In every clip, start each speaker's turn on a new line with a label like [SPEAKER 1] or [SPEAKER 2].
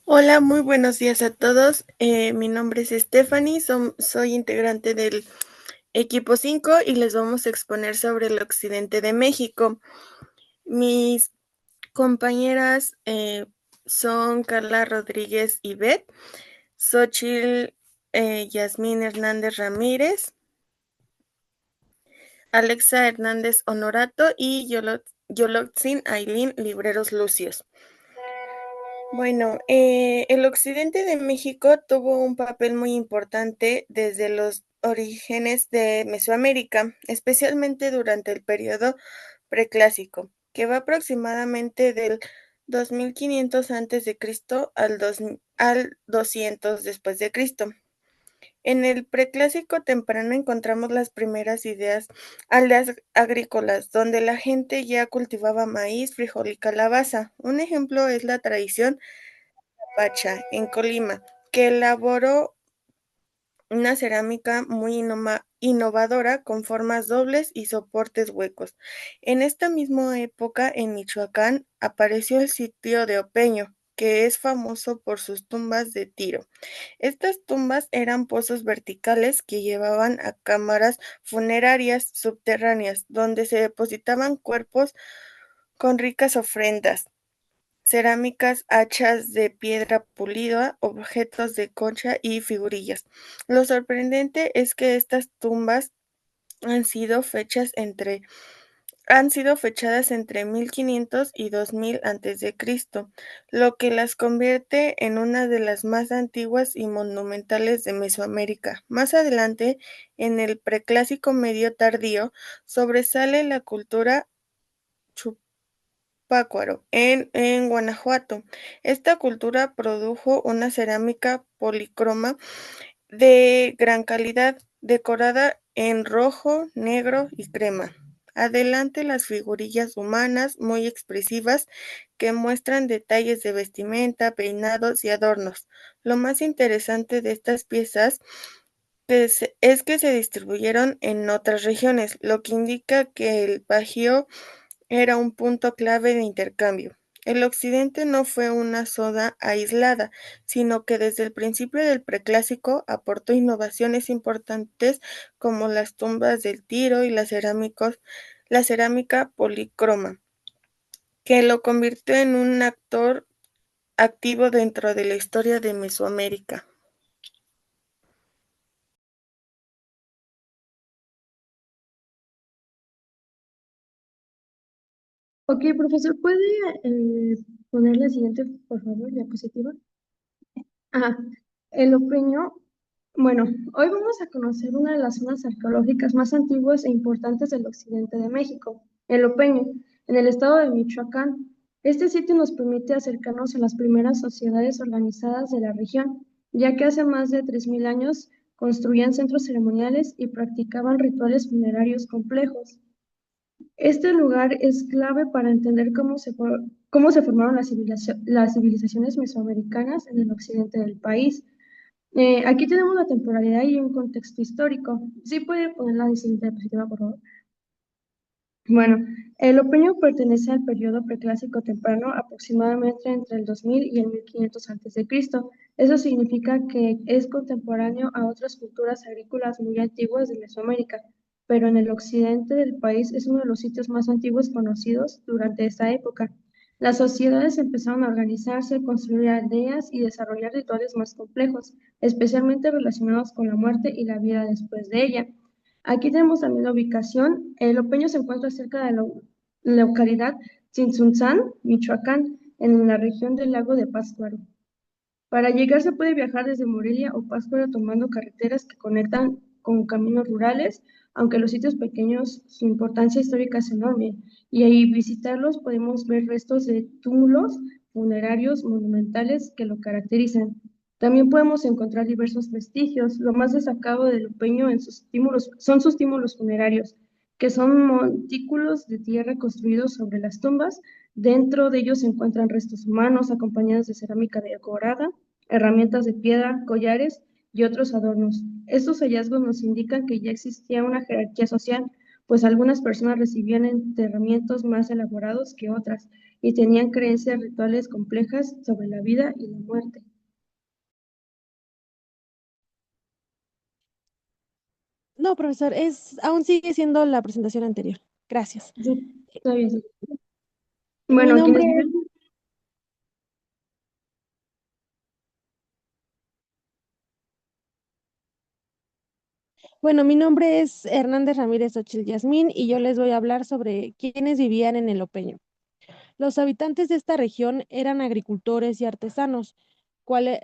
[SPEAKER 1] Hola, muy buenos días a todos. Mi nombre es Stephanie, soy integrante del equipo 5 y les vamos a exponer sobre el occidente de México. Mis compañeras son Carla Rodríguez y Beth, Xochitl Yasmín Hernández Ramírez, Alexa Hernández Honorato y Yolotzin Ailín Libreros Lucios. Bueno, el occidente de México tuvo un papel muy importante desde los orígenes de Mesoamérica, especialmente durante el periodo preclásico, que va aproximadamente del 2500 antes de Cristo al 200 después de Cristo. En el preclásico temprano encontramos las primeras aldeas agrícolas, donde la gente ya cultivaba maíz, frijol y calabaza. Un ejemplo es la tradición Pacha, en Colima, que elaboró una cerámica muy innovadora con formas dobles y soportes huecos. En esta misma época, en Michoacán, apareció el sitio de Opeño, que es famoso por sus tumbas de tiro. Estas tumbas eran pozos verticales que llevaban a cámaras funerarias subterráneas, donde se depositaban cuerpos con ricas ofrendas cerámicas, hachas de piedra pulida, objetos de concha y figurillas. Lo sorprendente es que estas tumbas han sido fechadas entre 1500 y 2000 antes de Cristo, lo que las convierte en una de las más antiguas y monumentales de Mesoamérica. Más adelante, en el Preclásico medio tardío, sobresale la cultura Pácuaro, en Guanajuato. Esta cultura produjo una cerámica policroma de gran calidad, decorada en rojo, negro y crema. Adelante las figurillas humanas muy expresivas que muestran detalles de vestimenta, peinados y adornos. Lo más interesante de estas piezas es que se distribuyeron en otras regiones, lo que indica que el Bajío era un punto clave de intercambio. El Occidente no fue una zona aislada, sino que desde el principio del Preclásico aportó innovaciones importantes como las tumbas del Tiro y la cerámica policroma, que lo convirtió en un actor activo dentro de la historia de Mesoamérica.
[SPEAKER 2] Ok, profesor, ¿puede poner la siguiente, por favor, diapositiva? Ajá, el Opeño. Bueno, hoy vamos a conocer una de las zonas arqueológicas más antiguas e importantes del occidente de México, el Opeño, en el estado de Michoacán. Este sitio nos permite acercarnos a las primeras sociedades organizadas de la región, ya que hace más de 3000 años construían centros ceremoniales y practicaban rituales funerarios complejos. Este lugar es clave para entender cómo se formaron las civilizaciones mesoamericanas en el occidente del país. Aquí tenemos la temporalidad y un contexto histórico. ¿Sí puede poner la siguiente diapositiva, por favor? Bueno, el Opeño pertenece al periodo preclásico temprano, aproximadamente entre el 2000 y el 1500 a.C. Eso significa que es contemporáneo a otras culturas agrícolas muy antiguas de Mesoamérica, pero en el occidente del país es uno de los sitios más antiguos conocidos durante esta época. Las sociedades empezaron a organizarse, construir aldeas y desarrollar rituales más complejos, especialmente relacionados con la muerte y la vida después de ella. Aquí tenemos también la ubicación. El Opeño se encuentra cerca de la localidad Tzintzuntzán, Michoacán, en la región del lago de Pátzcuaro. Para llegar se puede viajar desde Morelia o Pátzcuaro tomando carreteras que conectan con caminos rurales, aunque los sitios pequeños, su importancia histórica es enorme. Y ahí visitarlos podemos ver restos de túmulos funerarios monumentales que lo caracterizan. También podemos encontrar diversos vestigios. Lo más destacado del Lupeño son sus túmulos funerarios, que son montículos de tierra construidos sobre las tumbas. Dentro de ellos se encuentran restos humanos acompañados de cerámica decorada, herramientas de piedra, collares y otros adornos. Estos hallazgos nos indican que ya existía una jerarquía social, pues algunas personas recibían enterramientos más elaborados que otras y tenían creencias rituales complejas sobre la vida y la muerte.
[SPEAKER 3] No, profesor, aún sigue siendo la presentación anterior. Gracias.
[SPEAKER 2] Sí, todavía sí.
[SPEAKER 3] Mi
[SPEAKER 2] Bueno,
[SPEAKER 3] nombre,
[SPEAKER 2] quienes viven,
[SPEAKER 3] mi nombre es Hernández Ramírez Ochil Yasmín y yo les voy a hablar sobre quiénes vivían en el Opeño. Los habitantes de esta región eran agricultores y artesanos,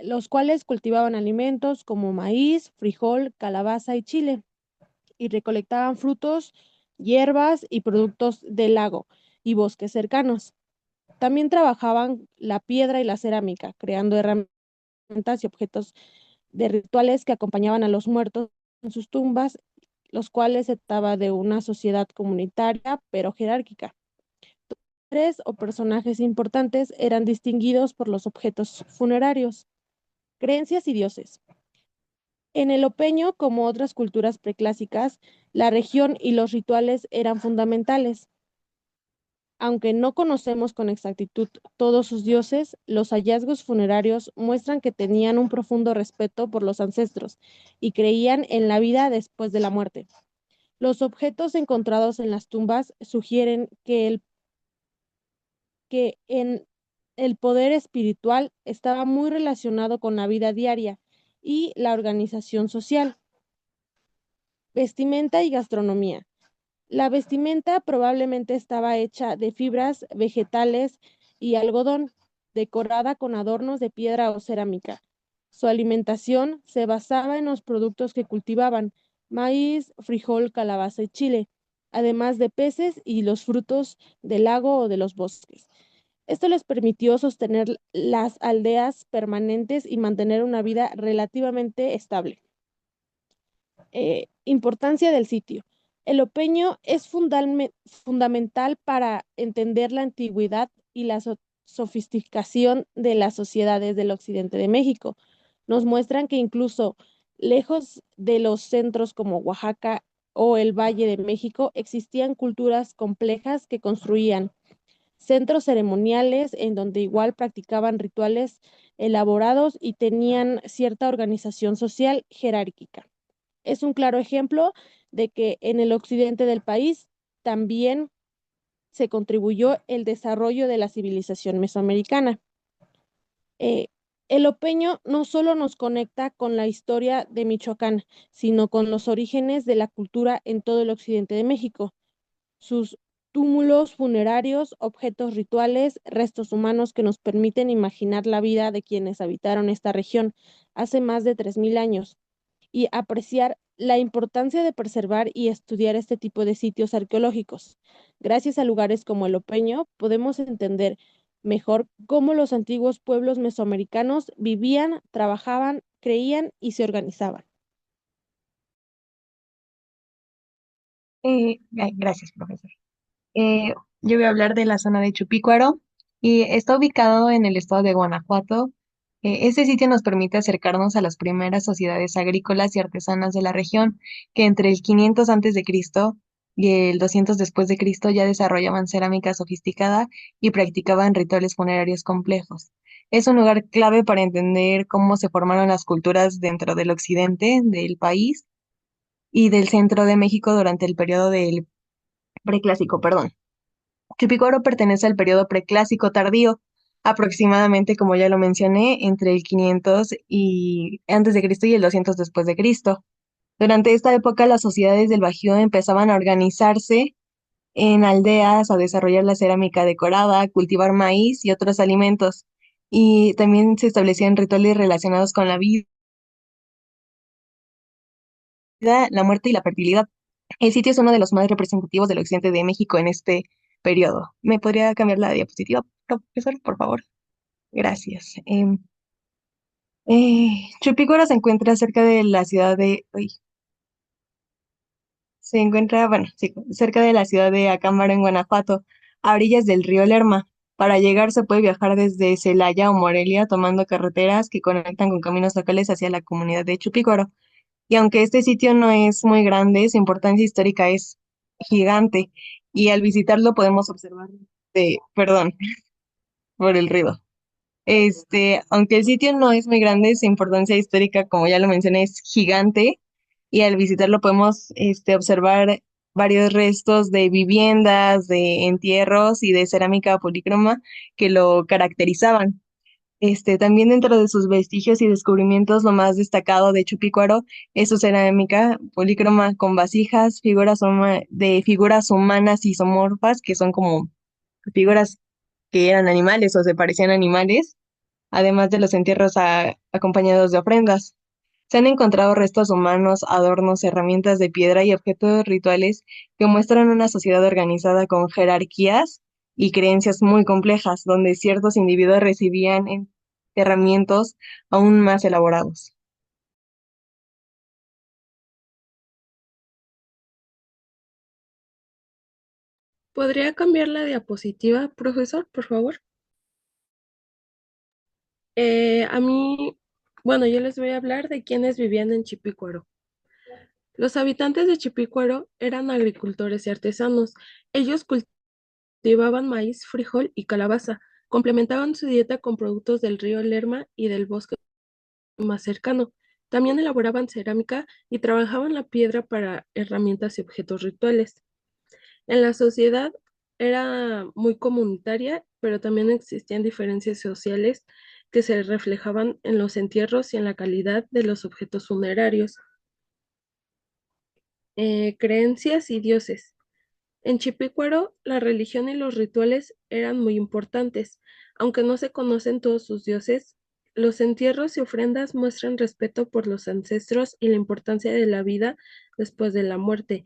[SPEAKER 3] los cuales cultivaban alimentos como maíz, frijol, calabaza y chile, y recolectaban frutos, hierbas y productos del lago y bosques cercanos. También trabajaban la piedra y la cerámica, creando herramientas y objetos de rituales que acompañaban a los muertos en sus tumbas, los cuales se trataba de una sociedad comunitaria pero jerárquica. Tres o personajes importantes eran distinguidos por los objetos funerarios, creencias y dioses. En el Opeño, como otras culturas preclásicas, la región y los rituales eran fundamentales. Aunque no conocemos con exactitud todos sus dioses, los hallazgos funerarios muestran que tenían un profundo respeto por los ancestros y creían en la vida después de la muerte. Los objetos encontrados en las tumbas sugieren que en el poder espiritual estaba muy relacionado con la vida diaria y la organización social. Vestimenta y gastronomía. La vestimenta probablemente estaba hecha de fibras vegetales y algodón, decorada con adornos de piedra o cerámica. Su alimentación se basaba en los productos que cultivaban, maíz, frijol, calabaza y chile, además de peces y los frutos del lago o de los bosques. Esto les permitió sostener las aldeas permanentes y mantener una vida relativamente estable. Importancia del sitio. El Opeño es fundamental para entender la antigüedad y la sofisticación de las sociedades del occidente de México. Nos muestran que incluso lejos de los centros como Oaxaca o el Valle de México, existían culturas complejas que construían centros ceremoniales en donde igual practicaban rituales elaborados y tenían cierta organización social jerárquica. Es un claro ejemplo de que en el occidente del país también se contribuyó el desarrollo de la civilización mesoamericana. Eh, el Opeño no solo nos conecta con la historia de Michoacán, sino con los orígenes de la cultura en todo el occidente de México. Sus túmulos funerarios, objetos rituales, restos humanos que nos permiten imaginar la vida de quienes habitaron esta región hace más de 3000 años y apreciar la importancia de preservar y estudiar este tipo de sitios arqueológicos. Gracias a lugares como el Opeño, podemos entender mejor cómo los antiguos pueblos mesoamericanos vivían, trabajaban, creían y se organizaban.
[SPEAKER 4] Gracias, profesor. Yo voy a hablar de la zona de Chupícuaro y está ubicado en el estado de Guanajuato. Este sitio nos permite acercarnos a las primeras sociedades agrícolas y artesanas de la región, que entre el 500 antes de Cristo y el 200 después de Cristo ya desarrollaban cerámica sofisticada y practicaban rituales funerarios complejos. Es un lugar clave para entender cómo se formaron las culturas dentro del occidente del país y del centro de México durante el periodo del preclásico, perdón. Chupicoro pertenece al periodo preclásico tardío, aproximadamente, como ya lo mencioné, entre el 500 y antes de Cristo y el 200 después de Cristo. Durante esta época, las sociedades del Bajío empezaban a organizarse en aldeas, a desarrollar la cerámica decorada, a cultivar maíz y otros alimentos. Y también se establecían rituales relacionados con la vida, la muerte y la fertilidad. El sitio es uno de los más representativos del occidente de México en este periodo. ¿Me podría cambiar la diapositiva, profesor, por favor? Gracias. Chupícuaro se encuentra cerca de la ciudad de... uy, se encuentra, bueno, sí, cerca de la ciudad de Acámbaro, en Guanajuato, a orillas del río Lerma. Para llegar se puede viajar desde Celaya o Morelia tomando carreteras que conectan con caminos locales hacia la comunidad de Chupícuaro. Y aunque este sitio no es muy grande, su importancia histórica es gigante y al visitarlo podemos observar, perdón por el ruido. Aunque el sitio no es muy grande, su importancia histórica, como ya lo mencioné, es gigante y al visitarlo podemos, observar varios restos de viviendas, de entierros y de cerámica polícroma que lo caracterizaban. También dentro de sus vestigios y descubrimientos, lo más destacado de Chupícuaro es su cerámica polícroma con vasijas, de figuras humanas isomorfas, que son como figuras que eran animales o se parecían a animales, además de los entierros acompañados de ofrendas. Se han encontrado restos humanos, adornos, herramientas de piedra y objetos rituales que muestran una sociedad organizada con jerarquías y creencias muy complejas, donde ciertos individuos recibían enterramientos aún más elaborados.
[SPEAKER 3] ¿Podría cambiar la diapositiva, profesor, por favor? A mí, bueno, yo les voy a hablar de quienes vivían en Chipícuaro. Los habitantes de Chipícuaro eran agricultores y artesanos. Ellos cultivaban maíz, frijol y calabaza. Complementaban su dieta con productos del río Lerma y del bosque más cercano. También elaboraban cerámica y trabajaban la piedra para herramientas y objetos rituales. En la sociedad era muy comunitaria, pero también existían diferencias sociales que se reflejaban en los entierros y en la calidad de los objetos funerarios. Creencias y dioses. En Chipícuaro, la religión y los rituales eran muy importantes. Aunque no se conocen todos sus dioses, los entierros y ofrendas muestran respeto por los ancestros y la importancia de la vida después de la muerte.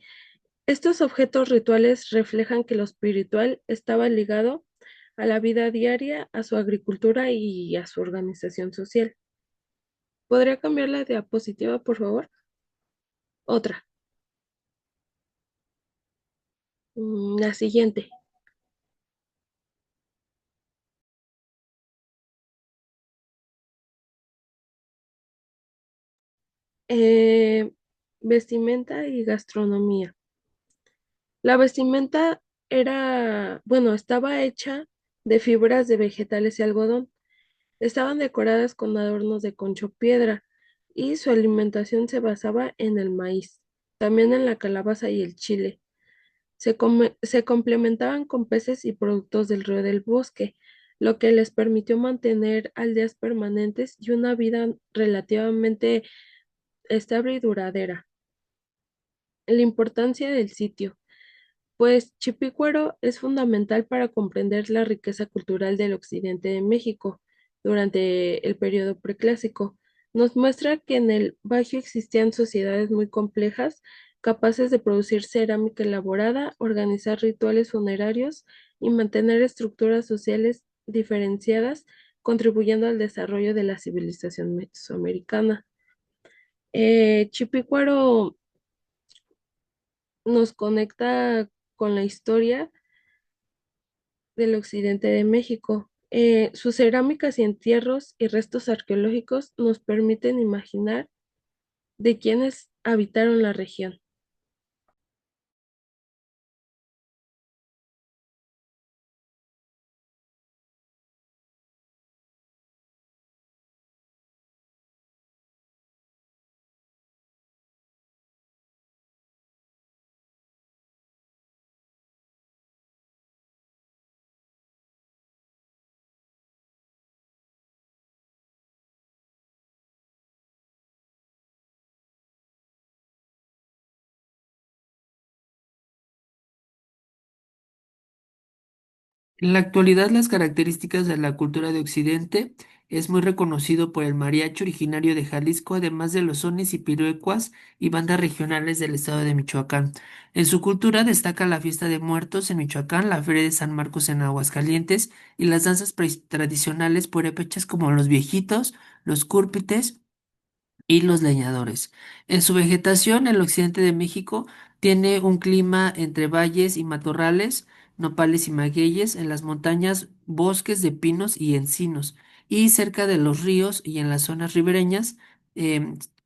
[SPEAKER 3] Estos objetos rituales reflejan que lo espiritual estaba ligado a la vida diaria, a su agricultura y a su organización social. ¿Podría cambiar la diapositiva, por favor? Otra. La siguiente. Eh, vestimenta y gastronomía. La vestimenta bueno, estaba hecha de fibras de vegetales y algodón. Estaban decoradas con adornos de concho piedra y su alimentación se basaba en el maíz, también en la calabaza y el chile. Se complementaban con peces y productos del río del bosque, lo que les permitió mantener aldeas permanentes y una vida relativamente estable y duradera. La importancia del sitio. Pues Chipícuaro es fundamental para comprender la riqueza cultural del occidente de México durante el periodo preclásico. Nos muestra que en el Bajío existían sociedades muy complejas, capaces de producir cerámica elaborada, organizar rituales funerarios y mantener estructuras sociales diferenciadas, contribuyendo al desarrollo de la civilización mesoamericana. Chipícuaro nos conecta con la historia del occidente de México. Sus cerámicas y entierros y restos arqueológicos nos permiten imaginar de quiénes habitaron la región.
[SPEAKER 5] En la actualidad, las características de la cultura de Occidente es muy reconocido por el mariachi originario de Jalisco, además de los sones y piruecuas y bandas regionales del estado de Michoacán. En su cultura destaca la fiesta de muertos en Michoacán, la feria de San Marcos en Aguascalientes y las danzas tradicionales purépechas como los viejitos, los cúrpites y los leñadores. En su vegetación, el occidente de México tiene un clima entre valles y matorrales, nopales y magueyes, en las montañas, bosques de pinos y encinos, y cerca de los ríos y en las zonas ribereñas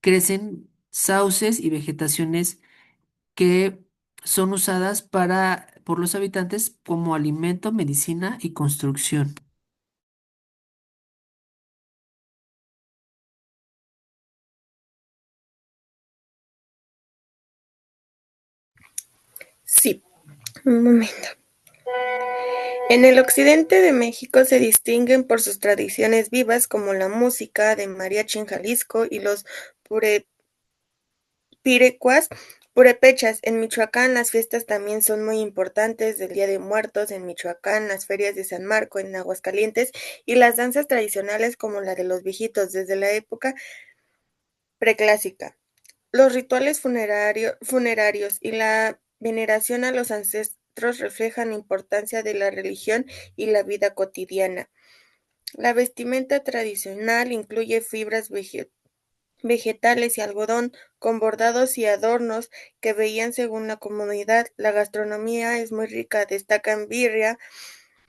[SPEAKER 5] crecen sauces y vegetaciones que son usadas por los habitantes como alimento, medicina y construcción.
[SPEAKER 1] Sí, un momento. En el occidente de México se distinguen por sus tradiciones vivas como la música de mariachi en Jalisco y los pirecuas purépechas. En Michoacán las fiestas también son muy importantes, del Día de Muertos en Michoacán, las ferias de San Marco en Aguascalientes y las danzas tradicionales como la de los viejitos desde la época preclásica. Los rituales funerarios y la veneración a los ancestros reflejan la importancia de la religión y la vida cotidiana. La vestimenta tradicional incluye fibras vegetales y algodón, con bordados y adornos que veían según la comunidad. La gastronomía es muy rica, destacan birria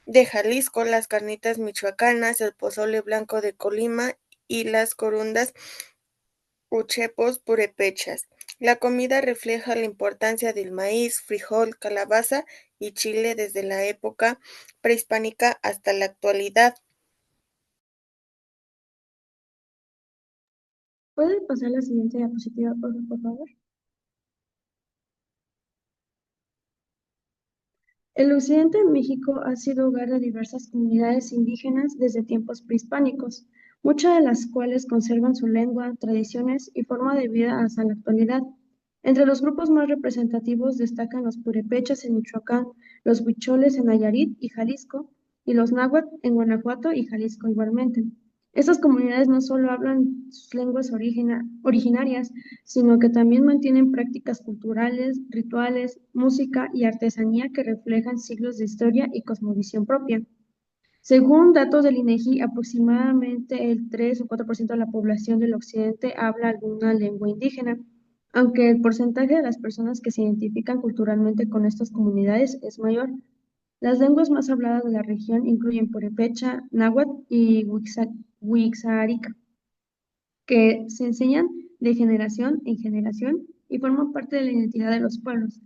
[SPEAKER 1] de Jalisco, las carnitas michoacanas, el pozole blanco de Colima y las corundas uchepos purépechas. La comida refleja la importancia del maíz, frijol, calabaza y chile desde la época prehispánica hasta la actualidad.
[SPEAKER 2] ¿Puede pasar la siguiente diapositiva, por favor? El occidente de México ha sido hogar de diversas comunidades indígenas desde tiempos prehispánicos, muchas de las cuales conservan su lengua, tradiciones y forma de vida hasta la actualidad. Entre los grupos más representativos destacan los purépechas en Michoacán, los huicholes en Nayarit y Jalisco, y los náhuatl en Guanajuato y Jalisco igualmente. Estas comunidades no solo hablan sus lenguas originarias, sino que también mantienen prácticas culturales, rituales, música y artesanía que reflejan siglos de historia y cosmovisión propia. Según datos del INEGI, aproximadamente el 3 o 4% de la población del occidente habla alguna lengua indígena, aunque el porcentaje de las personas que se identifican culturalmente con estas comunidades es mayor. Las lenguas más habladas de la región incluyen purépecha, náhuatl y wixárika, que se enseñan de generación en generación y forman parte de la identidad de los pueblos.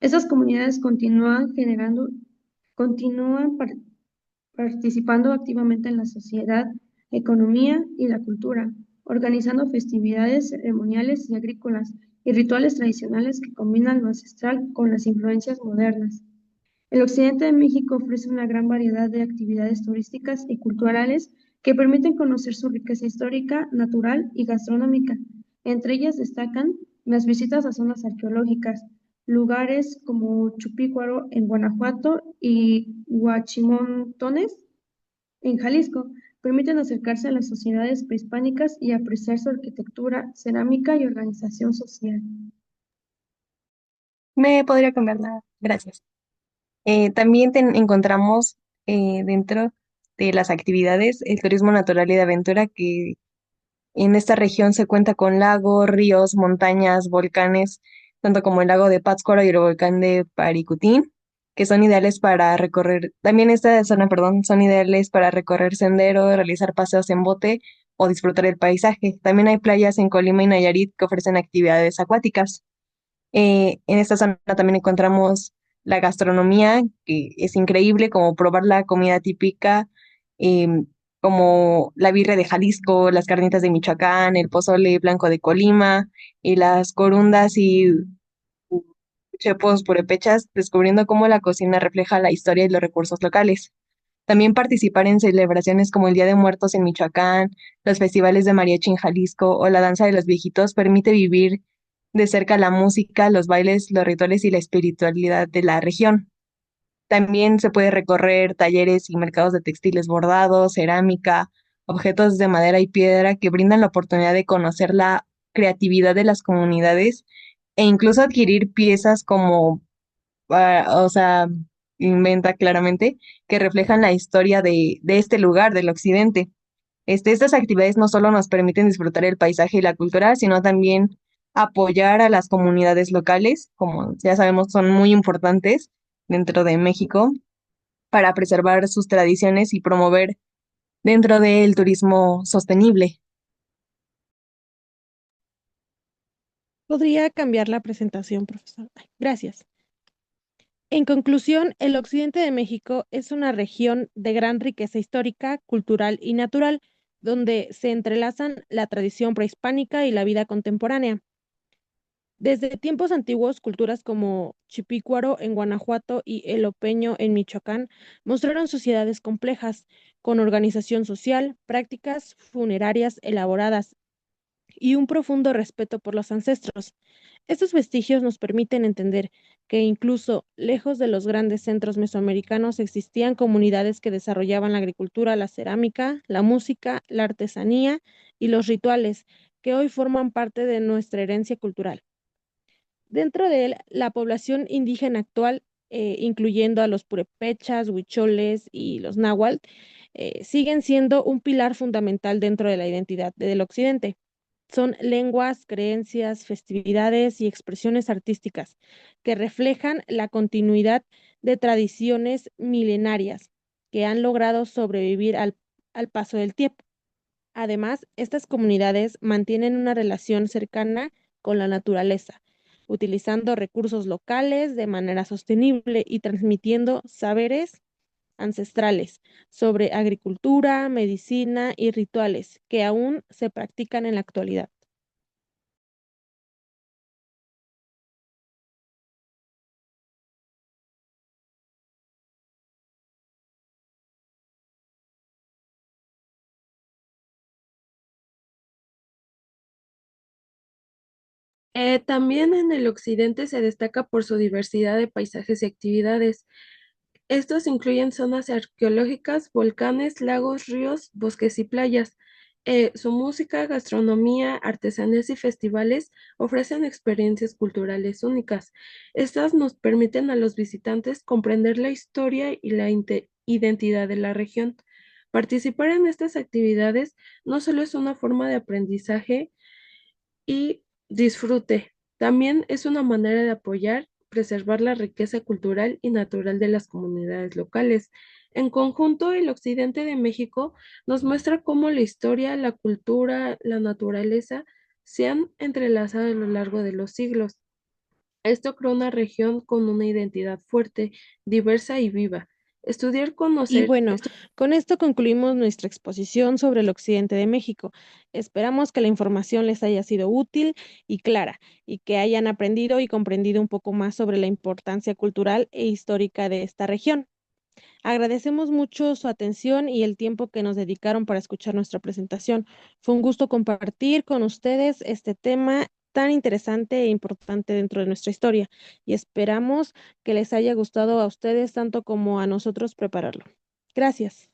[SPEAKER 2] Estas comunidades continúan participando activamente en la sociedad, economía y la cultura, organizando festividades ceremoniales y agrícolas y rituales tradicionales que combinan lo ancestral con las influencias modernas. El occidente de México ofrece una gran variedad de actividades turísticas y culturales que permiten conocer su riqueza histórica, natural y gastronómica. Entre ellas destacan las visitas a zonas arqueológicas, lugares como Chupícuaro en Guanajuato y Huachimontones en Jalisco, permiten acercarse a las sociedades prehispánicas y apreciar su arquitectura, cerámica y organización social.
[SPEAKER 4] Me podría cambiar la. Gracias. También encontramos dentro de las actividades el turismo natural y de aventura, que en esta región se cuenta con lagos, ríos, montañas, volcanes, tanto como el lago de Pátzcuaro y el volcán de Paricutín, que son ideales para recorrer, también esta zona, perdón, son ideales para recorrer senderos, realizar paseos en bote o disfrutar el paisaje. También hay playas en Colima y Nayarit que ofrecen actividades acuáticas. En esta zona también encontramos la gastronomía, que es increíble, como probar la comida típica, em, como la birria de Jalisco, las carnitas de Michoacán, el pozole blanco de Colima y las corundas y chepos purépechas, descubriendo cómo la cocina refleja la historia y los recursos locales. También participar en celebraciones como el Día de Muertos en Michoacán, los festivales de mariachi en Jalisco o la danza de los viejitos permite vivir de cerca la música, los bailes, los rituales y la espiritualidad de la región. También se puede recorrer talleres y mercados de textiles bordados, cerámica, objetos de madera y piedra que brindan la oportunidad de conocer la creatividad de las comunidades e incluso adquirir piezas como o sea, inventa claramente, que reflejan la historia de este lugar, del occidente. Estas actividades no solo nos permiten disfrutar el paisaje y la cultura, sino también apoyar a las comunidades locales, como ya sabemos, son muy importantes dentro de México, para preservar sus tradiciones y promover dentro del turismo sostenible.
[SPEAKER 3] ¿Podría cambiar la presentación, profesor? Ay, gracias. En conclusión, el occidente de México es una región de gran riqueza histórica, cultural y natural, donde se entrelazan la tradición prehispánica y la vida contemporánea. Desde tiempos antiguos, culturas como Chipícuaro en Guanajuato y El Opeño en Michoacán mostraron sociedades complejas, con organización social, prácticas funerarias elaboradas y un profundo respeto por los ancestros. Estos vestigios nos permiten entender que incluso lejos de los grandes centros mesoamericanos existían comunidades que desarrollaban la agricultura, la cerámica, la música, la artesanía y los rituales que hoy forman parte de nuestra herencia cultural. Dentro de él, la población indígena actual, incluyendo a los purépechas, huicholes y los náhuatl, siguen siendo un pilar fundamental dentro de la identidad del occidente. Son lenguas, creencias, festividades y expresiones artísticas que reflejan la continuidad de tradiciones milenarias que han logrado sobrevivir al paso del tiempo. Además, estas comunidades mantienen una relación cercana con la naturaleza, utilizando recursos locales de manera sostenible y transmitiendo saberes ancestrales sobre agricultura, medicina y rituales que aún se practican en la actualidad.
[SPEAKER 6] También en el occidente se destaca por su diversidad de paisajes y actividades. Estos incluyen zonas arqueológicas, volcanes, lagos, ríos, bosques y playas. Su música, gastronomía, artesanías y festivales ofrecen experiencias culturales únicas. Estas nos permiten a los visitantes comprender la historia y la identidad de la región. Participar en estas actividades no solo es una forma de aprendizaje y disfrute, también es una manera de apoyar, preservar la riqueza cultural y natural de las comunidades locales. En conjunto, el occidente de México nos muestra cómo la historia, la cultura, la naturaleza se han entrelazado a lo largo de los siglos. Esto crea una región con una identidad fuerte, diversa y viva. Estudiar,
[SPEAKER 3] Y
[SPEAKER 6] conocer,
[SPEAKER 3] bueno, con esto concluimos nuestra exposición sobre el occidente de México. Esperamos que la información les haya sido útil y clara y que hayan aprendido y comprendido un poco más sobre la importancia cultural e histórica de esta región. Agradecemos mucho su atención y el tiempo que nos dedicaron para escuchar nuestra presentación. Fue un gusto compartir con ustedes este tema tan interesante e importante dentro de nuestra historia y esperamos que les haya gustado a ustedes tanto como a nosotros prepararlo. Gracias.